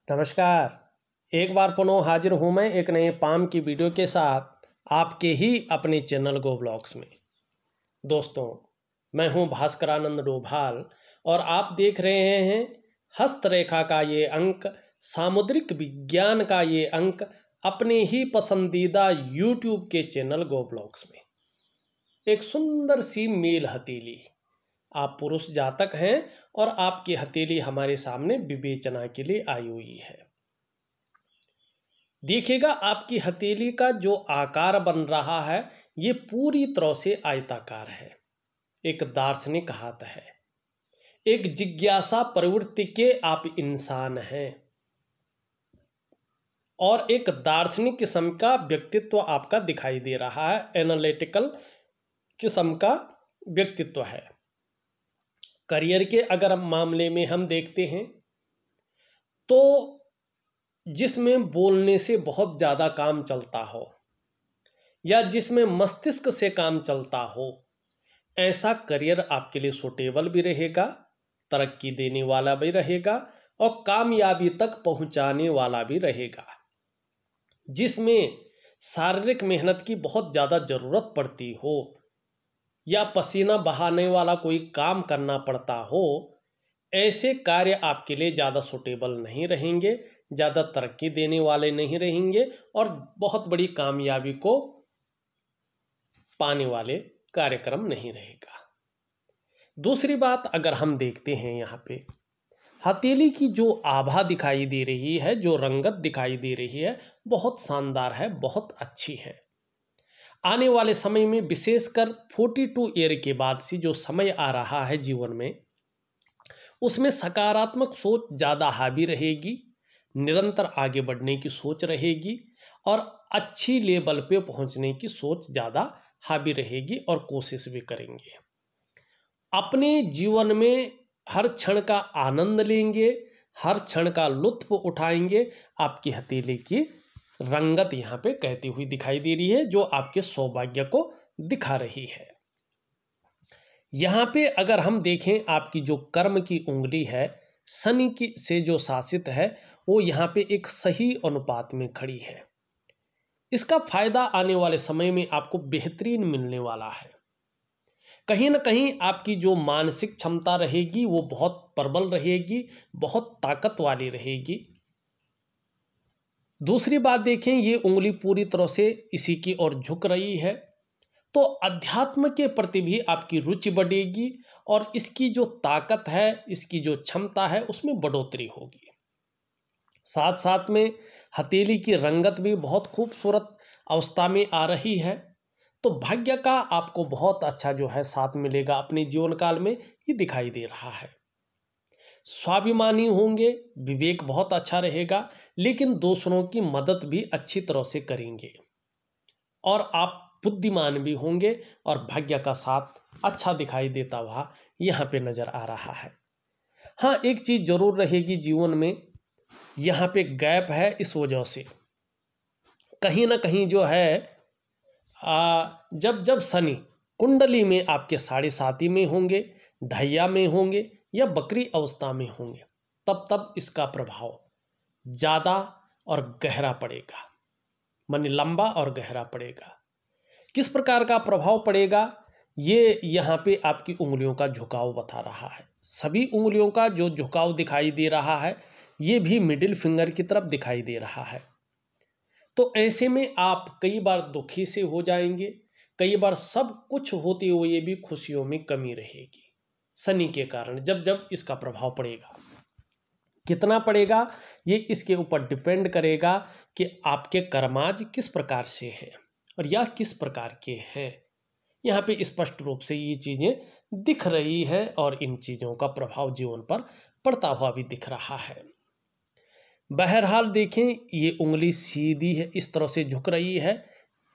नमस्कार। एक बार पुनः हाजिर हूँ मैं एक नए पाम की वीडियो के साथ आपके ही अपने चैनल गो ब्लॉग्स में। दोस्तों, मैं हूँ भास्करानंद डोभाल और आप देख रहे हैं हस्तरेखा का ये अंक, सामुद्रिक विज्ञान का ये अंक अपने ही पसंदीदा यूट्यूब के चैनल गो ब्लॉग्स में। एक सुंदर सी मेल हथेली, आप पुरुष जातक हैं और आपकी हथेली हमारे सामने विवेचना के लिए आई हुई है। देखिएगा आपकी हथेली का जो आकार बन रहा है ये पूरी तरह से आयताकार है। एक दार्शनिक हाथ है, एक जिज्ञासा प्रवृत्ति के आप इंसान हैं और एक दार्शनिक किस्म का व्यक्तित्व आपका दिखाई दे रहा है। एनालिटिकल किस्म का व्यक्तित्व है। करियर के अगर मामले में हम देखते हैं तो जिसमें बोलने से बहुत ज़्यादा काम चलता हो या जिसमें मस्तिष्क से काम चलता हो, ऐसा करियर आपके लिए सूटेबल भी रहेगा, तरक्की देने वाला भी रहेगा और कामयाबी तक पहुंचाने वाला भी रहेगा। जिसमें शारीरिक मेहनत की बहुत ज़्यादा ज़रूरत पड़ती हो या पसीना बहाने वाला कोई काम करना पड़ता हो, ऐसे कार्य आपके लिए ज़्यादा सूटेबल नहीं रहेंगे, ज़्यादा तरक्की देने वाले नहीं रहेंगे और बहुत बड़ी कामयाबी को पाने वाले कार्यक्रम नहीं रहेगा। दूसरी बात अगर हम देखते हैं, यहाँ पे हथेली की जो आभा दिखाई दे रही है, जो रंगत दिखाई दे रही है, बहुत शानदार है, बहुत अच्छी है। आने वाले समय में विशेषकर 42 ईयर के बाद से जो समय आ रहा है जीवन में, उसमें सकारात्मक सोच ज़्यादा हावी रहेगी, निरंतर आगे बढ़ने की सोच रहेगी और अच्छी लेवल पे पहुंचने की सोच ज़्यादा हावी रहेगी और कोशिश भी करेंगे। अपने जीवन में हर क्षण का आनंद लेंगे, हर क्षण का लुत्फ उठाएंगे। आपकी हथेली की रंगत यहाँ पे कहती हुई दिखाई दे रही है, जो आपके सौभाग्य को दिखा रही है। यहाँ पे अगर हम देखें, आपकी जो कर्म की उंगली है शनि की से जो शासित है, वो यहाँ पे एक सही अनुपात में खड़ी है। इसका फायदा आने वाले समय में आपको बेहतरीन मिलने वाला है। कहीं ना कहीं आपकी जो मानसिक क्षमता रहेगी वो बहुत प्रबल रहेगी, बहुत ताकत वाली रहेगी। दूसरी बात देखें, ये उंगली पूरी तरह से इसी की ओर झुक रही है, तो अध्यात्म के प्रति भी आपकी रुचि बढ़ेगी और इसकी जो ताकत है, इसकी जो क्षमता है, उसमें बढ़ोतरी होगी। साथ साथ में हथेली की रंगत भी बहुत खूबसूरत अवस्था में आ रही है, तो भाग्य का आपको बहुत अच्छा जो है साथ मिलेगा अपने जीवन काल में, ये दिखाई दे रहा है। स्वाभिमानी होंगे, विवेक बहुत अच्छा रहेगा, लेकिन दूसरों की मदद भी अच्छी तरह से करेंगे और आप बुद्धिमान भी होंगे और भाग्य का साथ अच्छा दिखाई देता हुआ यहाँ पे नज़र आ रहा है। हाँ, एक चीज़ जरूर रहेगी जीवन में, यहाँ पे गैप है, इस वजह से कहीं ना कहीं जो है जब जब शनि कुंडली में आपके 7.5 में होंगे, ढैया में होंगे या बकरी अवस्था में होंगे, तब तब इसका प्रभाव ज़्यादा और गहरा पड़ेगा, माने लंबा और गहरा पड़ेगा। किस प्रकार का प्रभाव पड़ेगा, ये यहाँ पे आपकी उंगलियों का झुकाव बता रहा है। सभी उंगलियों का जो झुकाव दिखाई दे रहा है, ये भी मिडिल फिंगर की तरफ दिखाई दे रहा है। तो ऐसे में आप कई बार दुखी से हो जाएंगे, कई बार सब कुछ होते हुए भी खुशियों में कमी रहेगी शनि के कारण। जब जब इसका प्रभाव पड़ेगा, कितना पड़ेगा ये इसके ऊपर डिपेंड करेगा कि आपके कर्माज किस प्रकार से है और या किस प्रकार के हैं। यहाँ पे स्पष्ट रूप से ये चीज़ें दिख रही है और इन चीज़ों का प्रभाव जीवन पर पड़ता हुआ भी दिख रहा है। बहरहाल देखें, ये उंगली सीधी है, इस तरह से झुक रही है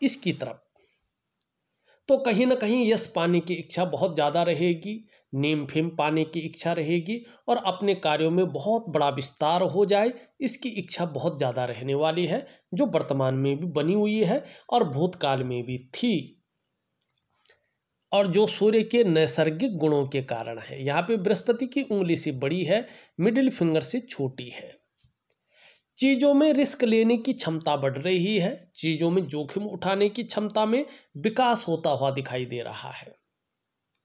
इसकी तरफ, तो कहीं ना कहीं यश पाने की इच्छा बहुत ज़्यादा रहेगी, नेम फेम पाने की इच्छा रहेगी और अपने कार्यों में बहुत बड़ा विस्तार हो जाए, इसकी इच्छा बहुत ज़्यादा रहने वाली है, जो वर्तमान में भी बनी हुई है और भूतकाल में भी थी और जो सूर्य के नैसर्गिक गुणों के कारण है। यहाँ पे बृहस्पति की उंगली से बड़ी है, मिडिल फिंगर से छोटी है। चीज़ों में रिस्क लेने की क्षमता बढ़ रही है, चीज़ों में जोखिम उठाने की क्षमता में विकास होता हुआ दिखाई दे रहा है।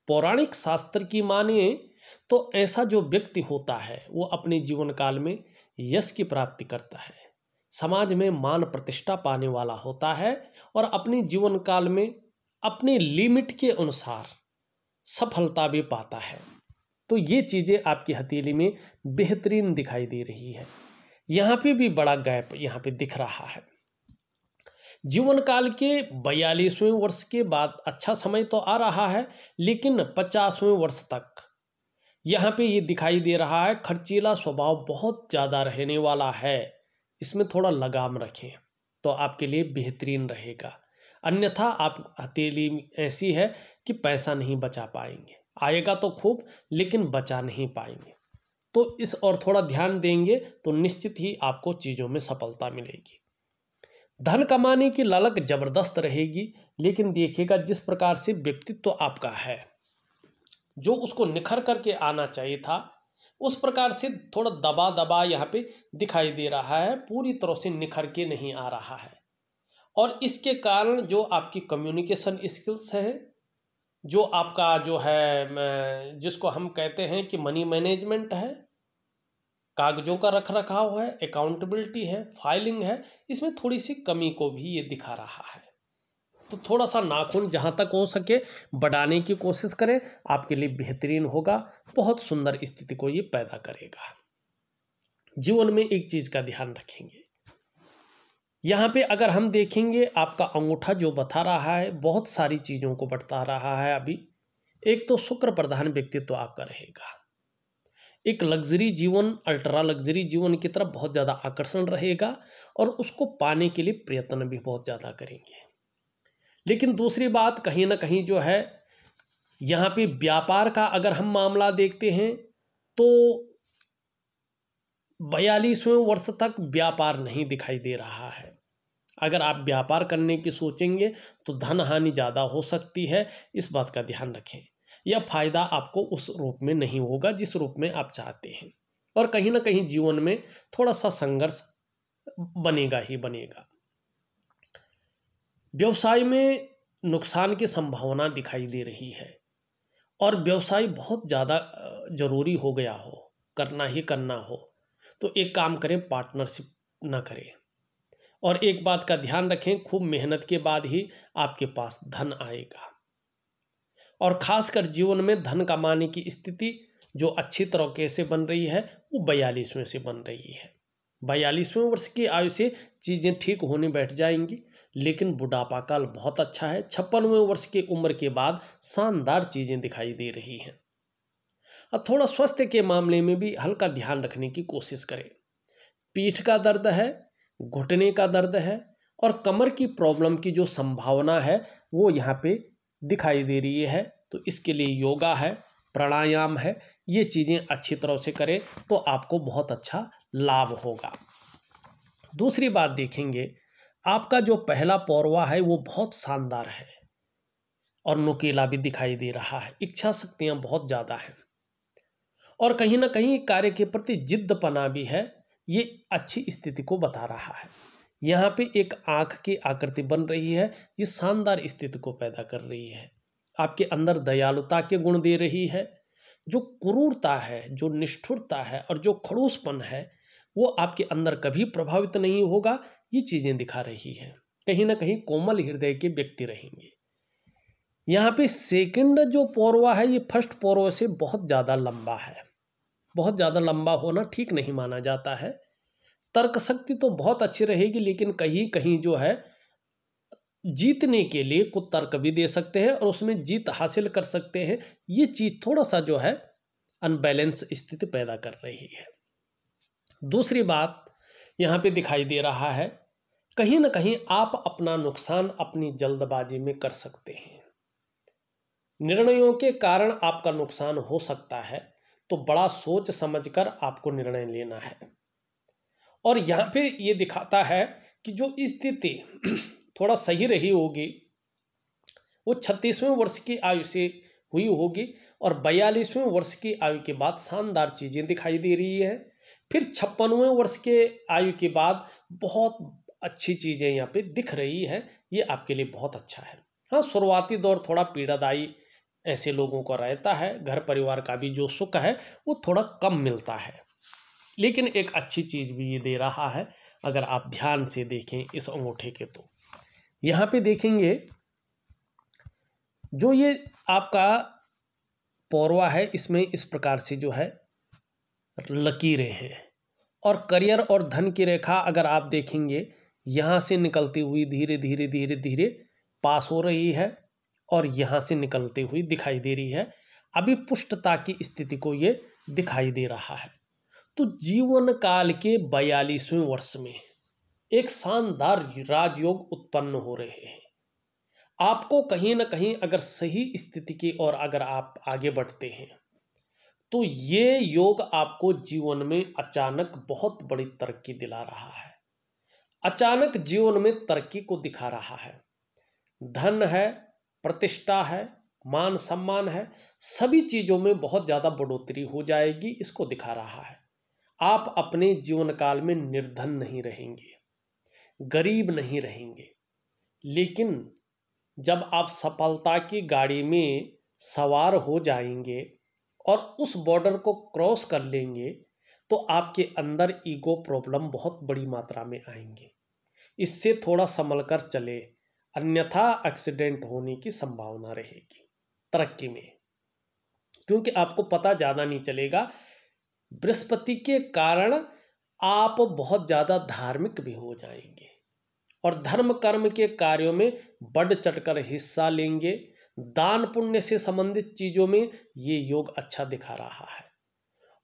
पौराणिक शास्त्र की माने तो ऐसा जो व्यक्ति होता है वो अपने जीवन काल में यश की प्राप्ति करता है, समाज में मान प्रतिष्ठा पाने वाला होता है और अपने जीवन काल में अपने लिमिट के अनुसार सफलता भी पाता है। तो ये चीज़ें आपकी हथेली में बेहतरीन दिखाई दे रही है। यहाँ पे भी बड़ा गैप यहाँ पे दिख रहा है। जीवन काल के 42वें वर्ष के बाद अच्छा समय तो आ रहा है, लेकिन 50वें वर्ष तक यहाँ पे ये दिखाई दे रहा है खर्चीला स्वभाव बहुत ज़्यादा रहने वाला है। इसमें थोड़ा लगाम रखें तो आपके लिए बेहतरीन रहेगा, अन्यथा आप हथेली ऐसी है कि पैसा नहीं बचा पाएंगे, आएगा तो खूब लेकिन बचा नहीं पाएंगे। तो इस और थोड़ा ध्यान देंगे तो निश्चित ही आपको चीज़ों में सफलता मिलेगी। धन कमाने की ललक जबरदस्त रहेगी, लेकिन देखिएगा जिस प्रकार से व्यक्तित्व आपका है, जो उसको निखर करके आना चाहिए था, उस प्रकार से थोड़ा दबा दबा यहाँ पे दिखाई दे रहा है, पूरी तरह से निखर के नहीं आ रहा है। और इसके कारण जो आपकी कम्युनिकेशन स्किल्स है, जो आपका जो है जिसको हम कहते हैं कि मनी मैनेजमेंट है, कागजों का रख रखाव है, अकाउंटेबिलिटी है, फाइलिंग है, इसमें थोड़ी सी कमी को भी ये दिखा रहा है। तो थोड़ा सा नाखून जहाँ तक हो सके बढ़ाने की कोशिश करें, आपके लिए बेहतरीन होगा, बहुत सुंदर स्थिति को ये पैदा करेगा। जीवन में एक चीज़ का ध्यान रखेंगे, यहाँ पे अगर हम देखेंगे आपका अंगूठा जो बता रहा है बहुत सारी चीज़ों को बता रहा है। अभी एक तो शुक्र प्रधान व्यक्तित्व आपका रहेगा, एक लग्जरी जीवन, अल्ट्रा लग्जरी जीवन की तरफ बहुत ज़्यादा आकर्षण रहेगा और उसको पाने के लिए प्रयत्न भी बहुत ज़्यादा करेंगे। लेकिन दूसरी बात कहीं ना कहीं जो है यहाँ पे व्यापार का अगर हम मामला देखते हैं तो 42वें वर्ष तक व्यापार नहीं दिखाई दे रहा है। अगर आप व्यापार करने की सोचेंगे तो धन हानि ज़्यादा हो सकती है, इस बात का ध्यान रखें। यह फायदा आपको उस रूप में नहीं होगा जिस रूप में आप चाहते हैं, और कहीं ना कहीं जीवन में थोड़ा सा संघर्ष बनेगा ही बनेगा। व्यवसाय में नुकसान की संभावना दिखाई दे रही है और व्यवसाय बहुत ज़्यादा जरूरी हो गया हो, करना ही करना हो तो एक काम करें, पार्टनरशिप ना करें। और एक बात का ध्यान रखें, खूब मेहनत के बाद ही आपके पास धन आएगा, और खासकर जीवन में धन कमाने की स्थिति जो अच्छी तरीके से बन रही है वो 42वें से बन रही है। 42वें वर्ष की आयु से चीज़ें ठीक होने बैठ जाएंगी, लेकिन बुढ़ापा काल बहुत अच्छा है। 56वें वर्ष की उम्र के बाद शानदार चीज़ें दिखाई दे रही हैं। अब थोड़ा स्वास्थ्य के मामले में भी हल्का ध्यान रखने की कोशिश करें। पीठ का दर्द है, घुटने का दर्द है और कमर की प्रॉब्लम की जो संभावना है वो यहाँ पे दिखाई दे रही है। तो इसके लिए योगा है, प्राणायाम है, ये चीज़ें अच्छी तरह से करें तो आपको बहुत अच्छा लाभ होगा। दूसरी बात देखेंगे, आपका जो पहला पौरवा है वो बहुत शानदार है और नुकीला भी दिखाई दे रहा है। इच्छा शक्तियाँ बहुत ज़्यादा हैं और कहीं ना कहीं कार्य के प्रति जिद्दपना भी है। ये अच्छी स्थिति को बता रहा है। यहाँ पे एक आँख की आकृति बन रही है, ये शानदार स्थिति को पैदा कर रही है। आपके अंदर दयालुता के गुण दे रही है। जो क्रूरता है, जो निष्ठुरता है और जो खड़ूसपन है वो आपके अंदर कभी प्रभावित नहीं होगा, ये चीज़ें दिखा रही है। कहीं ना कहीं कोमल हृदय के व्यक्ति रहेंगे। यहाँ पे सेकंड जो पौरवा है ये फर्स्ट पौरवा से बहुत ज़्यादा लंबा है। बहुत ज़्यादा लंबा होना ठीक नहीं माना जाता है। तर्क शक्ति तो बहुत अच्छी रहेगी, लेकिन कहीं कहीं जो है जीतने के लिए कुछ तर्क भी दे सकते हैं और उसमें जीत हासिल कर सकते हैं। ये चीज़ थोड़ा सा जो है अनबैलेंस स्थिति पैदा कर रही है। दूसरी बात यहाँ पे दिखाई दे रहा है, कहीं ना कहीं आप अपना नुकसान अपनी जल्दबाजी में कर सकते हैं। निर्णयों के कारण आपका नुकसान हो सकता है, तो बड़ा सोच समझकर आपको निर्णय लेना है। और यहाँ पे ये दिखाता है कि जो स्थिति थोड़ा सही रही होगी वो 36वें वर्ष की आयु से हुई होगी और 42वें वर्ष की आयु के बाद शानदार चीज़ें दिखाई दे रही है। फिर 56वें वर्ष के आयु के बाद बहुत अच्छी चीज़ें यहाँ पे दिख रही है, ये आपके लिए बहुत अच्छा है। हाँ, शुरुआती दौर थोड़ा पीड़ादायी ऐसे लोगों को रहता है, घर परिवार का भी जो सुख है वो थोड़ा कम मिलता है, लेकिन एक अच्छी चीज़ भी ये दे रहा है अगर आप ध्यान से देखें इस अंगूठे के। तो यहाँ पे देखेंगे जो ये आपका पौरवा है, इसमें इस प्रकार से जो है लकीरें हैं, और करियर और धन की रेखा अगर आप देखेंगे यहाँ से निकलती हुई धीरे धीरे धीरे धीरे पास हो रही है और यहाँ से निकलती हुई दिखाई दे रही है। अभी पुष्टता की स्थिति को ये दिखाई दे रहा है। तो जीवन काल के 42वें वर्ष में एक शानदार राजयोग उत्पन्न हो रहे हैं। आपको कहीं ना कहीं अगर सही स्थिति की ओर अगर आप आगे बढ़ते हैं तो ये योग आपको जीवन में अचानक बहुत बड़ी तरक्की दिला रहा है, अचानक जीवन में तरक्की को दिखा रहा है। धन है, प्रतिष्ठा है, मान सम्मान है, सभी चीज़ों में बहुत ज़्यादा बढ़ोतरी हो जाएगी, इसको दिखा रहा है। आप अपने जीवन काल में निर्धन नहीं रहेंगे, गरीब नहीं रहेंगे, लेकिन जब आप सफलता की गाड़ी में सवार हो जाएंगे और उस बॉर्डर को क्रॉस कर लेंगे तो आपके अंदर ईगो प्रॉब्लम बहुत बड़ी मात्रा में आएंगे। इससे थोड़ा संभल कर चले, अन्यथा एक्सीडेंट होने की संभावना रहेगी तरक्की में, क्योंकि आपको पता ज़्यादा नहीं चलेगा। बृहस्पति के कारण आप बहुत ज़्यादा धार्मिक भी हो जाएंगे और धर्म कर्म के कार्यों में बढ़ चढ़कर हिस्सा लेंगे। दान पुण्य से संबंधित चीज़ों में ये योग अच्छा दिखा रहा है।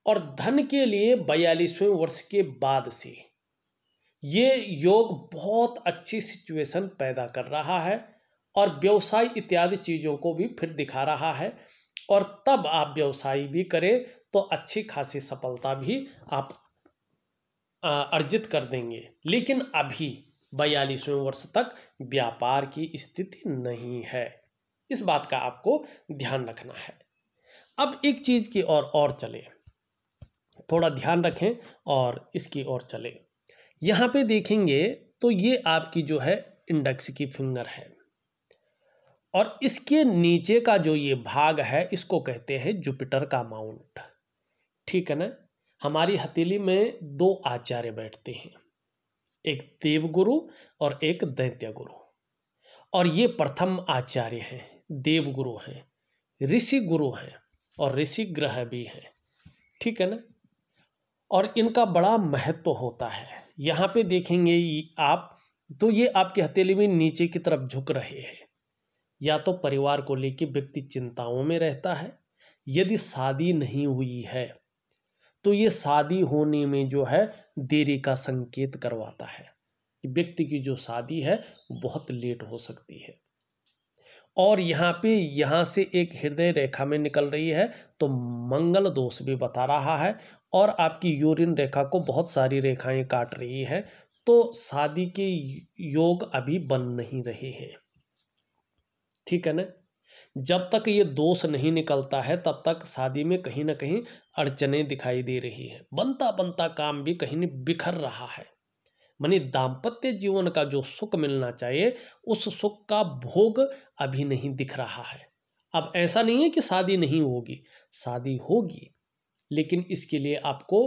और धन के लिए 42वें वर्ष के बाद से ये योग बहुत अच्छी सिचुएशन पैदा कर रहा है और व्यवसाय इत्यादि चीज़ों को भी फिर दिखा रहा है। और तब आप व्यवसाय भी करें तो अच्छी खासी सफलता भी आप अर्जित कर देंगे। लेकिन अभी 42वें वर्ष तक व्यापार की स्थिति नहीं है, इस बात का आपको ध्यान रखना है। अब एक चीज़ की और चले, थोड़ा ध्यान रखें और इसकी ओर चले। यहाँ पे देखेंगे तो ये आपकी जो है इंडेक्स की फिंगर है और इसके नीचे का जो ये भाग है इसको कहते हैं जुपिटर का माउंट। ठीक है ना। हमारी हथेली में दो आचार्य बैठते हैं, एक देवगुरु और एक दैत्य गुरु, और ये प्रथम आचार्य हैं, देवगुरु हैं, ऋषि गुरु हैं और ऋषि ग्रह भी हैं। ठीक है ना। और इनका बड़ा महत्व होता है। यहाँ पे देखेंगे आप तो ये आपकी हथेली में नीचे की तरफ झुक रहे हैं, या तो परिवार को लेकर व्यक्ति चिंताओं में रहता है। यदि शादी नहीं हुई है तो ये शादी होने में जो है देरी का संकेत करवाता है कि व्यक्ति की जो शादी है बहुत लेट हो सकती है। और यहाँ से एक हृदय रेखा में निकल रही है तो मंगल दोष भी बता रहा है, और आपकी यूरिन रेखा को बहुत सारी रेखाएं काट रही है, तो शादी के योग अभी बन नहीं रहे हैं। ठीक है ना। जब तक ये दोष नहीं निकलता है तब तक शादी में कहीं ना कहीं अड़चने दिखाई दे रही है। बनता बनता काम भी कहीं बिखर रहा है। मानी दाम्पत्य जीवन का जो सुख मिलना चाहिए उस सुख का भोग अभी नहीं दिख रहा है। अब ऐसा नहीं है कि शादी नहीं होगी, शादी होगी, लेकिन इसके लिए आपको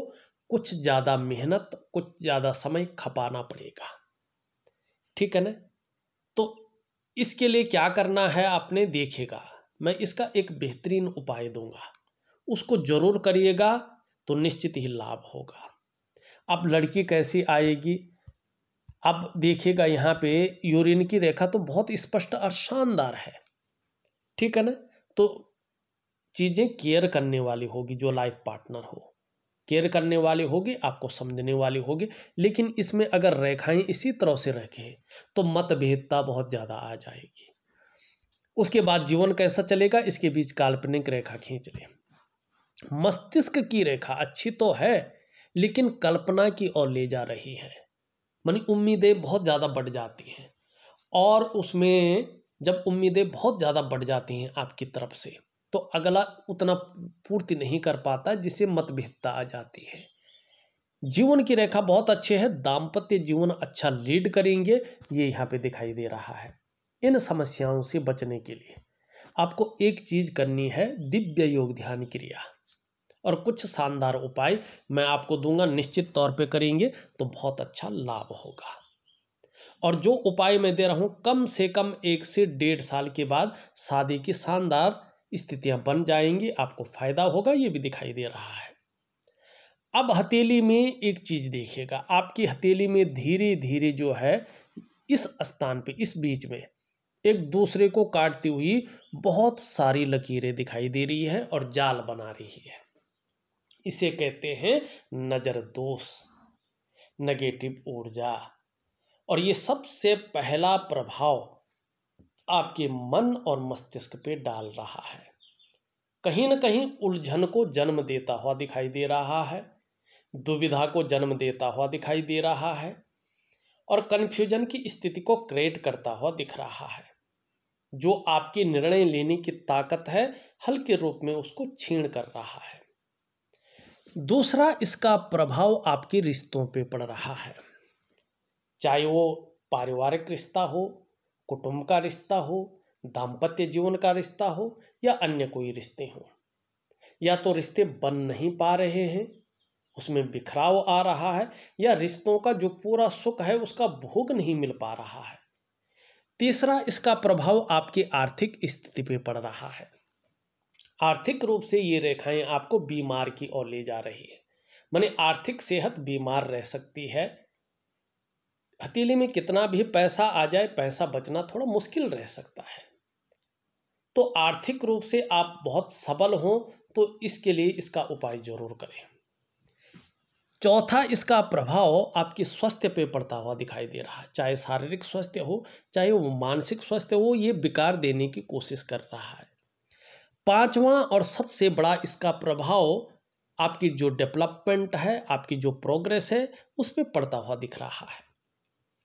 कुछ ज़्यादा मेहनत, कुछ ज़्यादा समय खपाना पड़ेगा। ठीक है ना। तो इसके लिए क्या करना है आपने देखेगा, मैं इसका एक बेहतरीन उपाय दूंगा, उसको जरूर करिएगा तो निश्चित ही लाभ होगा। अब लड़की कैसी आएगी, अब देखिएगा यहाँ पे यूरिन की रेखा तो बहुत स्पष्ट और शानदार है। ठीक है ना। तो चीज़ें केयर करने वाली होगी, जो लाइफ पार्टनर हो केयर करने वाली होगी, आपको समझने वाली होगी। लेकिन इसमें अगर रेखाएं इसी तरह से रखे तो मतभेदता बहुत ज़्यादा आ जाएगी। उसके बाद जीवन कैसा चलेगा, इसके बीच काल्पनिक रेखा खींच ले। मस्तिष्क की रेखा अच्छी तो है लेकिन कल्पना की ओर ले जा रही है, मानी उम्मीदें बहुत ज़्यादा बढ़ जाती हैं, और उसमें जब उम्मीदें बहुत ज़्यादा बढ़ जाती हैं आपकी तरफ से तो अगला उतना पूर्ति नहीं कर पाता, जिससे मतभेदता आ जाती है। जीवन की रेखा बहुत अच्छे है, दाम्पत्य जीवन अच्छा लीड करेंगे, ये यहाँ पे दिखाई दे रहा है। इन समस्याओं से बचने के लिए आपको एक चीज करनी है, दिव्य योग ध्यान क्रिया, और कुछ शानदार उपाय मैं आपको दूंगा, निश्चित तौर पे करेंगे तो बहुत अच्छा लाभ होगा। और जो उपाय मैं दे रहा हूं, कम से कम 1 से 1.5 साल के बाद शादी की शानदार स्थितियां बन जाएंगी, आपको फायदा होगा, ये भी दिखाई दे रहा है। अब हथेली में एक चीज देखिएगा, आपकी हथेली में धीरे धीरे जो है इस स्थान पे, इस बीच में एक दूसरे को काटती हुई बहुत सारी लकीरें दिखाई दे रही है और जाल बना रही है। इसे कहते हैं नजर दोष, नेगेटिव ऊर्जा। और ये सबसे पहला प्रभाव आपके मन और मस्तिष्क पे डाल रहा है, कहीं ना कहीं उलझन को जन्म देता हुआ दिखाई दे रहा है, दुविधा को जन्म देता हुआ दिखाई दे रहा है, और कन्फ्यूजन की स्थिति को क्रिएट करता हुआ दिख रहा है, जो आपकी निर्णय लेने की ताकत है हल्के रूप में उसको छीन कर रहा है। दूसरा, इसका प्रभाव आपके रिश्तों पे पड़ रहा है, चाहे वो पारिवारिक रिश्ता हो, कुटुंब का रिश्ता हो, दाम्पत्य जीवन का रिश्ता हो, या अन्य कोई रिश्ते हो। या तो रिश्ते बन नहीं पा रहे हैं, उसमें बिखराव आ रहा है, या रिश्तों का जो पूरा सुख है उसका भोग नहीं मिल पा रहा है। तीसरा, इसका प्रभाव आपकी आर्थिक स्थिति पे पड़ रहा है। आर्थिक रूप से ये रेखाएं आपको बीमार की ओर ले जा रही है, माने आर्थिक सेहत बीमार रह सकती है। हथेली में कितना भी पैसा आ जाए, पैसा बचना थोड़ा मुश्किल रह सकता है। तो आर्थिक रूप से आप बहुत सबल हों तो इसके लिए इसका उपाय जरूर करें। चौथा, इसका प्रभाव आपके स्वास्थ्य पे पड़ता हुआ दिखाई दे रहा है, चाहे शारीरिक स्वास्थ्य हो चाहे वो मानसिक स्वास्थ्य हो, ये विकार देने की कोशिश कर रहा है। पांचवा और सबसे बड़ा इसका प्रभाव आपकी जो डेवलपमेंट है, आपकी जो प्रोग्रेस है, उस पर पड़ता हुआ दिख रहा है।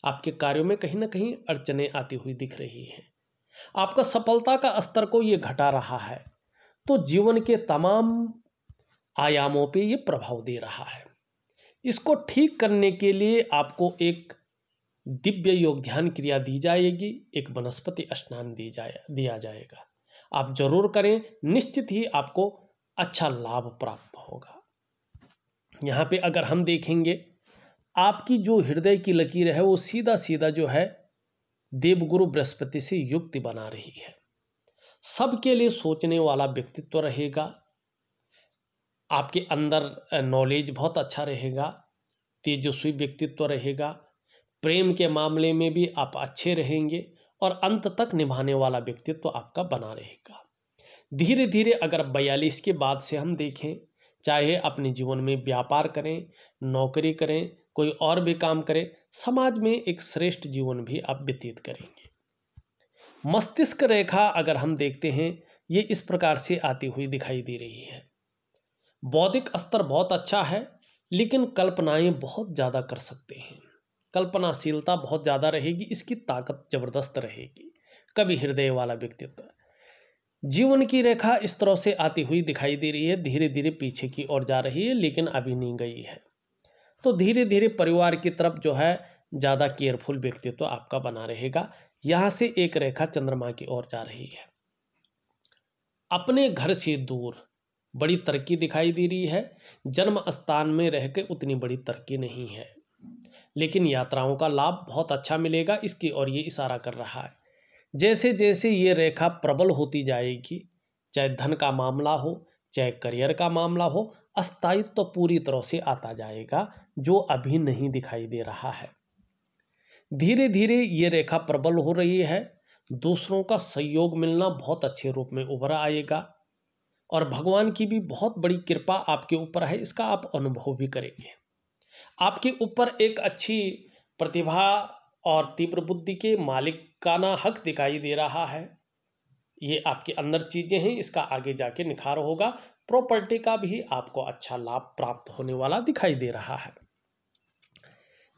आपके कार्यों में कहीं ना कहीं अड़चने आती हुई दिख रही हैं, आपका सफलता का स्तर को ये घटा रहा है। तो जीवन के तमाम आयामों पे ये प्रभाव दे रहा है। इसको ठीक करने के लिए आपको एक दिव्य योग ध्यान क्रिया दी जाएगी, एक वनस्पति स्नान दिया जाएगा। आप जरूर करें, निश्चित ही आपको अच्छा लाभ प्राप्त होगा। यहाँ पे अगर हम देखेंगे, आपकी जो हृदय की लकीर है वो सीधा सीधा जो है देवगुरु बृहस्पति से युक्ति बना रही है। सबके लिए सोचने वाला व्यक्तित्व रहेगा, आपके अंदर नॉलेज बहुत अच्छा रहेगा, तेजस्वी व्यक्तित्व रहेगा, प्रेम के मामले में भी आप अच्छे रहेंगे, और अंत तक निभाने वाला व्यक्तित्व आपका बना रहेगा। धीरे धीरे अगर 42 के बाद से हम देखें, चाहे अपने जीवन में व्यापार करें, नौकरी करें, कोई और भी काम करें, समाज में एक श्रेष्ठ जीवन भी आप व्यतीत करेंगे। मस्तिष्क रेखा अगर हम देखते हैं, ये इस प्रकार से आती हुई दिखाई दे रही है। बौद्धिक स्तर बहुत अच्छा है, लेकिन कल्पनाएं बहुत ज़्यादा कर सकते हैं, कल्पनाशीलता बहुत ज़्यादा रहेगी, इसकी ताकत जबरदस्त रहेगी। कभी हृदय वाला व्यक्तित्व। जीवन की रेखा इस तरह से आती हुई दिखाई दे रही है, धीरे धीरे पीछे की ओर जा रही है, लेकिन अभी नहीं गई है। तो धीरे धीरे परिवार की तरफ जो है ज़्यादा केयरफुल व्यक्तित्व आपका बना रहेगा। यहाँ से एक रेखा चंद्रमा की ओर जा रही है। अपने घर से दूर बड़ी तरक्की दिखाई दे रही है, जन्म स्थान में रह के उतनी बड़ी तरक्की नहीं है, लेकिन यात्राओं का लाभ बहुत अच्छा मिलेगा, इसकी ओर ये इशारा कर रहा है। जैसे जैसे ये रेखा प्रबल होती जाएगी, चाहे धन का मामला हो चाहे करियर का मामला हो, स्थायित्व तो पूरी तरह से आता जाएगा, जो अभी नहीं दिखाई दे रहा है। धीरे धीरे ये रेखा प्रबल हो रही है, दूसरों का सहयोग मिलना बहुत अच्छे रूप में उभर आएगा, और भगवान की भी बहुत बड़ी कृपा आपके ऊपर है, इसका आप अनुभव भी करेंगे। आपके ऊपर एक अच्छी प्रतिभा और तीव्र बुद्धि के मालिकाना हक दिखाई दे रहा है। ये आपके अंदर चीजें हैं, इसका आगे जाके निखार होगा। प्रॉपर्टी का भी आपको अच्छा लाभ प्राप्त होने वाला दिखाई दे रहा है।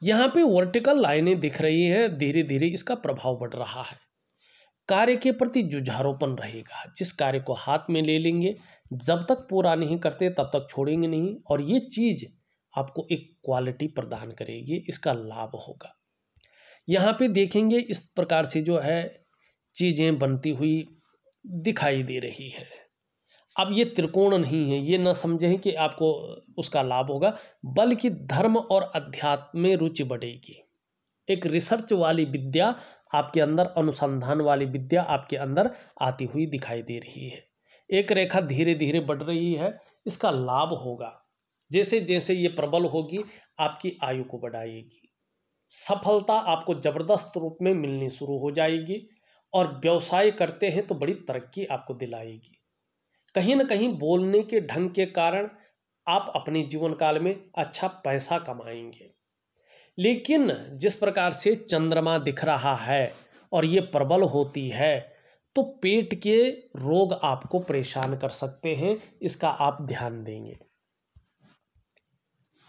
यहाँ पे वर्टिकल लाइनें दिख रही हैं, धीरे धीरे इसका प्रभाव बढ़ रहा है। कार्य के प्रति जुझारूपन रहेगा, जिस कार्य को हाथ में ले लेंगे, जब तक पूरा नहीं करते तब तक छोड़ेंगे नहीं, और ये चीज आपको एक क्वालिटी प्रदान करेगी, इसका लाभ होगा। यहाँ पे देखेंगे इस प्रकार से जो है चीज़ें बनती हुई दिखाई दे रही है। अब ये त्रिकोण नहीं है, ये न समझें कि आपको उसका लाभ होगा, बल्कि धर्म और अध्यात्म में रुचि बढ़ेगी। एक रिसर्च वाली विद्या आपके अंदर, अनुसंधान वाली विद्या आपके अंदर आती हुई दिखाई दे रही है। एक रेखा धीरे धीरे बढ़ रही है, इसका लाभ होगा। जैसे जैसे ये प्रबल होगी आपकी आयु को बढ़ाएगी, सफलता आपको जबरदस्त रूप में मिलनी शुरू हो जाएगी, और व्यवसाय करते हैं तो बड़ी तरक्की आपको दिलाएगी। कहीं ना कहीं बोलने के ढंग के कारण आप अपने जीवन काल में अच्छा पैसा कमाएंगे। लेकिन जिस प्रकार से चंद्रमा दिख रहा है और ये प्रबल होती है, तो पेट के रोग आपको परेशान कर सकते हैं, इसका आप ध्यान देंगे।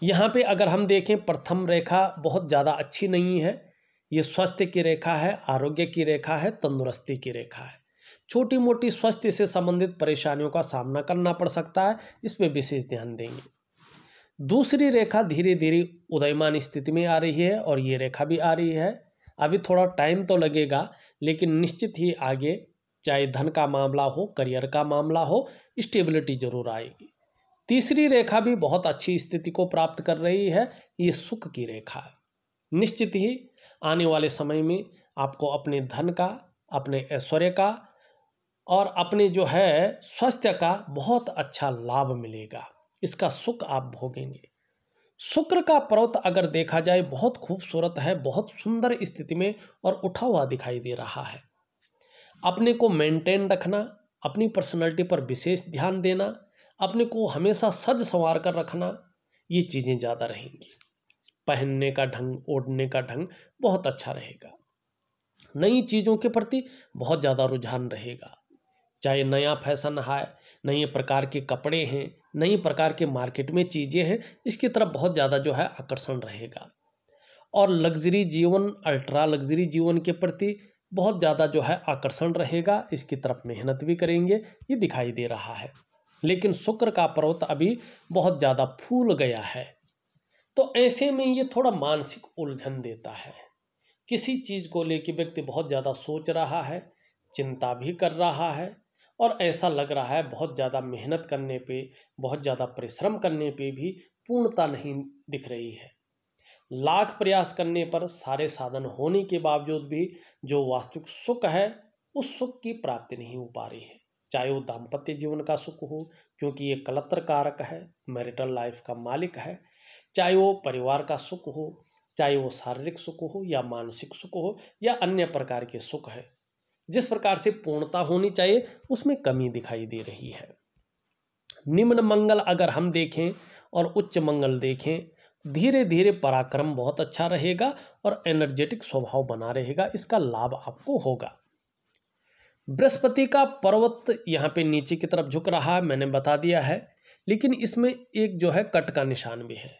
यहाँ पे अगर हम देखें, प्रथम रेखा बहुत ज़्यादा अच्छी नहीं है, ये स्वास्थ्य की रेखा है, आरोग्य की रेखा है, तंदुरुस्ती की रेखा है। छोटी मोटी स्वास्थ्य से संबंधित परेशानियों का सामना करना पड़ सकता है, इस पर विशेष ध्यान देंगे। दूसरी रेखा धीरे धीरे उदयमान स्थिति में आ रही है, और ये रेखा भी आ रही है। अभी थोड़ा टाइम तो लगेगा, लेकिन निश्चित ही आगे, चाहे धन का मामला हो, करियर का मामला हो, स्टेबिलिटी जरूर आएगी। तीसरी रेखा भी बहुत अच्छी स्थिति को प्राप्त कर रही है, ये सुख की रेखा है। निश्चित ही आने वाले समय में आपको अपने धन का, अपने ऐश्वर्य का और अपने जो है स्वास्थ्य का बहुत अच्छा लाभ मिलेगा, इसका सुख आप भोगेंगे। शुक्र का पर्वत अगर देखा जाए बहुत खूबसूरत है, बहुत सुंदर स्थिति में और उठा हुआ दिखाई दे रहा है। अपने को मेंटेन रखना, अपनी पर्सनैलिटी पर विशेष ध्यान देना, अपने को हमेशा सज संवार कर रखना, ये चीज़ें ज़्यादा रहेंगी। पहनने का ढंग, ओढ़ने का ढंग बहुत अच्छा रहेगा। नई चीज़ों के प्रति बहुत ज़्यादा रुझान रहेगा, चाहे नया फैशन है, नए प्रकार के कपड़े हैं, नई प्रकार के मार्केट में चीज़ें हैं, इसकी तरफ बहुत ज़्यादा जो है आकर्षण रहेगा। और लग्जरी जीवन, अल्ट्रा लग्जरी जीवन के प्रति बहुत ज़्यादा जो है आकर्षण रहेगा, इसकी तरफ मेहनत भी करेंगे, ये दिखाई दे रहा है। लेकिन शुक्र का पर्वत अभी बहुत ज़्यादा फूल गया है, तो ऐसे में ये थोड़ा मानसिक उलझन देता है। किसी चीज़ को लेकर व्यक्ति बहुत ज़्यादा सोच रहा है, चिंता भी कर रहा है, और ऐसा लग रहा है बहुत ज़्यादा मेहनत करने पे, बहुत ज़्यादा परिश्रम करने पे भी पूर्णता नहीं दिख रही है। लाख प्रयास करने पर, सारे साधन होने के बावजूद भी जो वास्तविक सुख है, उस सुख की प्राप्ति नहीं हो पा रही है। चाहे वो दाम्पत्य जीवन का सुख हो, क्योंकि ये कलत्र कारक है, मैरिटल लाइफ का मालिक है, चाहे वो परिवार का सुख हो, चाहे वो शारीरिक सुख हो या मानसिक सुख हो या अन्य प्रकार के सुख है, जिस प्रकार से पूर्णता होनी चाहिए उसमें कमी दिखाई दे रही है। निम्न मंगल अगर हम देखें और उच्च मंगल देखें, धीरे धीरे पराक्रम बहुत अच्छा रहेगा और एनर्जेटिक स्वभाव बना रहेगा, इसका लाभ आपको होगा। बृहस्पति का पर्वत यहाँ पे नीचे की तरफ झुक रहा है, मैंने बता दिया है, लेकिन इसमें एक जो है कट का निशान भी है।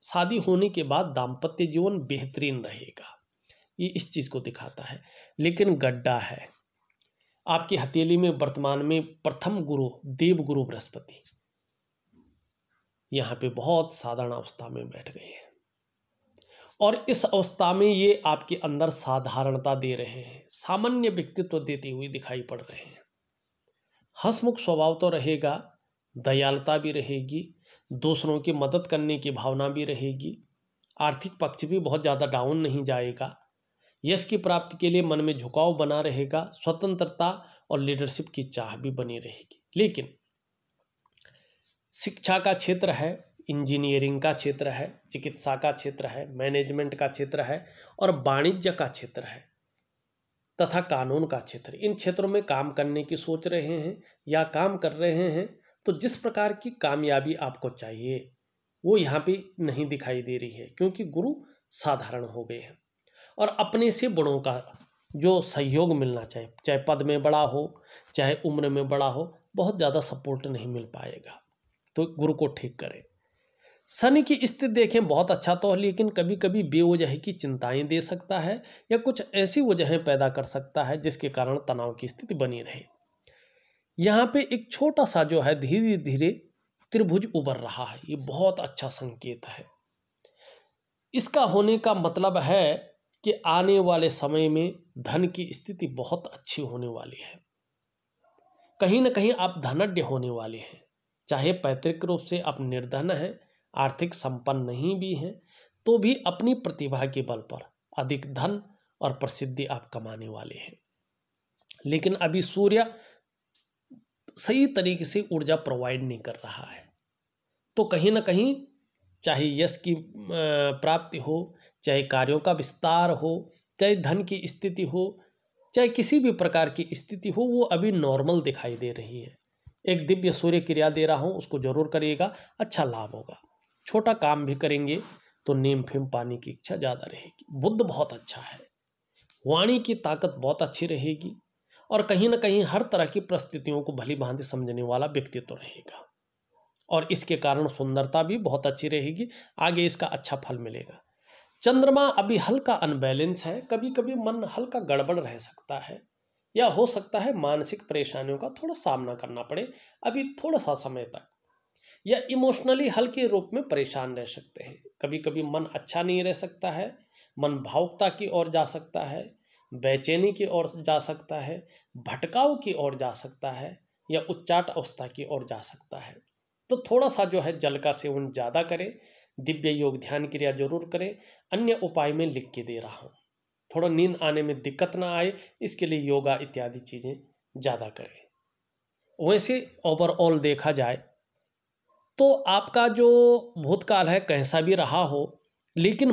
शादी होने के बाद दाम्पत्य जीवन बेहतरीन रहेगा, ये इस चीज़ को दिखाता है। लेकिन गड्ढा है, आपकी हथेली में वर्तमान में प्रथम गुरु, देव गुरु बृहस्पति यहाँ पे बहुत साधारण अवस्था में बैठ गए हैं, और इस अवस्था में ये आपके अंदर साधारणता दे रहे हैं, सामान्य व्यक्तित्व देते हुए दिखाई पड़ रहे हैं। हंसमुख स्वभाव तो रहेगा, दयालुता भी रहेगी, दूसरों की मदद करने की भावना भी रहेगी, आर्थिक पक्ष भी बहुत ज़्यादा डाउन नहीं जाएगा, यश की प्राप्ति के लिए मन में झुकाव बना रहेगा, स्वतंत्रता और लीडरशिप की चाह भी बनी रहेगी। लेकिन शिक्षा का क्षेत्र है, इंजीनियरिंग का क्षेत्र है, चिकित्सा का क्षेत्र है, मैनेजमेंट का क्षेत्र है और वाणिज्य का क्षेत्र है तथा कानून का क्षेत्र, इन क्षेत्रों में काम करने की सोच रहे हैं या काम कर रहे हैं, तो जिस प्रकार की कामयाबी आपको चाहिए वो यहाँ पे नहीं दिखाई दे रही है, क्योंकि गुरु साधारण हो गए हैं। और अपने से बड़ों का जो सहयोग मिलना चाहिए, चाहे पद में बड़ा हो चाहे उम्र में बड़ा हो, बहुत ज़्यादा सपोर्ट नहीं मिल पाएगा, तो गुरु को ठीक करें। शनि की स्थिति देखें बहुत अच्छा तो है, लेकिन कभी कभी बेवजह की चिंताएं दे सकता है या कुछ ऐसी वजहें पैदा कर सकता है जिसके कारण तनाव की स्थिति बनी रहे। यहाँ पे एक छोटा सा जो है धीरे धीरे त्रिभुज उभर रहा है, ये बहुत अच्छा संकेत है। इसका होने का मतलब है कि आने वाले समय में धन की स्थिति बहुत अच्छी होने वाली है। कहीं ना कहीं आप धनढ़ होने वाले हैं, चाहे पैतृक रूप से आप निर्धन हैं, आर्थिक संपन्न नहीं भी हैं, तो भी अपनी प्रतिभा के बल पर अधिक धन और प्रसिद्धि आप कमाने वाले हैं। लेकिन अभी सूर्य सही तरीके से ऊर्जा प्रोवाइड नहीं कर रहा है, तो कहीं ना कहीं चाहे यश की प्राप्ति हो, चाहे कार्यों का विस्तार हो, चाहे धन की स्थिति हो, चाहे किसी भी प्रकार की स्थिति हो, वो अभी नॉर्मल दिखाई दे रही है। एक दिव्य सूर्य क्रिया दे रहा हूँ, उसको जरूर करिएगा, अच्छा लाभ होगा। छोटा काम भी करेंगे तो नीम फिम पाने की इच्छा ज़्यादा रहेगी। बुद्ध बहुत अच्छा है, वाणी की ताकत बहुत अच्छी रहेगी और कहीं ना कहीं हर तरह की परिस्थितियों को भली भांति समझने वाला व्यक्तित्व रहेगा और इसके कारण सुंदरता भी बहुत अच्छी रहेगी। आगे इसका अच्छा फल मिलेगा। चंद्रमा अभी हल्का अनबैलेंस है, कभी कभी मन हल्का गड़बड़ रह सकता है या हो सकता है मानसिक परेशानियों का थोड़ा सामना करना पड़े अभी थोड़ा सा समय तक, या इमोशनली हल्के रूप में परेशान रह सकते हैं। कभी कभी मन अच्छा नहीं रह सकता है, मन भावुकता की ओर जा सकता है, बेचैनी की ओर जा सकता है, भटकाव की ओर जा सकता है या उच्चाट अवस्था की ओर जा सकता है। तो थोड़ा सा जो है जल का सेवन ज़्यादा करें, दिव्य योग ध्यान क्रिया जरूर करें। अन्य उपाय में लिख के दे रहा हूँ। थोड़ा नींद आने में दिक्कत ना आए इसके लिए योगा इत्यादि चीज़ें ज़्यादा करें। वैसे ओवरऑल देखा जाए तो आपका जो भूतकाल है कैसा भी रहा हो, लेकिन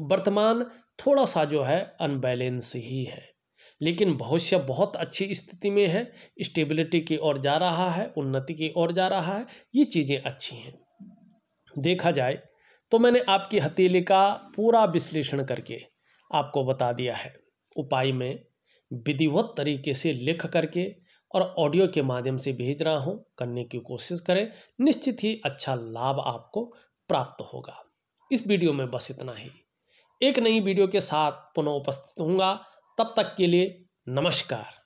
वर्तमान थोड़ा सा जो है अनबैलेंस ही है, लेकिन भविष्य बहुत अच्छी स्थिति में है, स्टेबिलिटी की ओर जा रहा है, उन्नति की ओर जा रहा है। ये चीज़ें अच्छी हैं। देखा जाए तो मैंने आपकी हथेली का पूरा विश्लेषण करके आपको बता दिया है। उपाय में विधिवत तरीके से लिख करके और ऑडियो के माध्यम से भेज रहा हूँ, करने की कोशिश करें, निश्चित ही अच्छा लाभ आपको प्राप्त होगा। इस वीडियो में बस इतना ही। एक नई वीडियो के साथ पुनः उपस्थित होऊंगा, तब तक के लिए नमस्कार।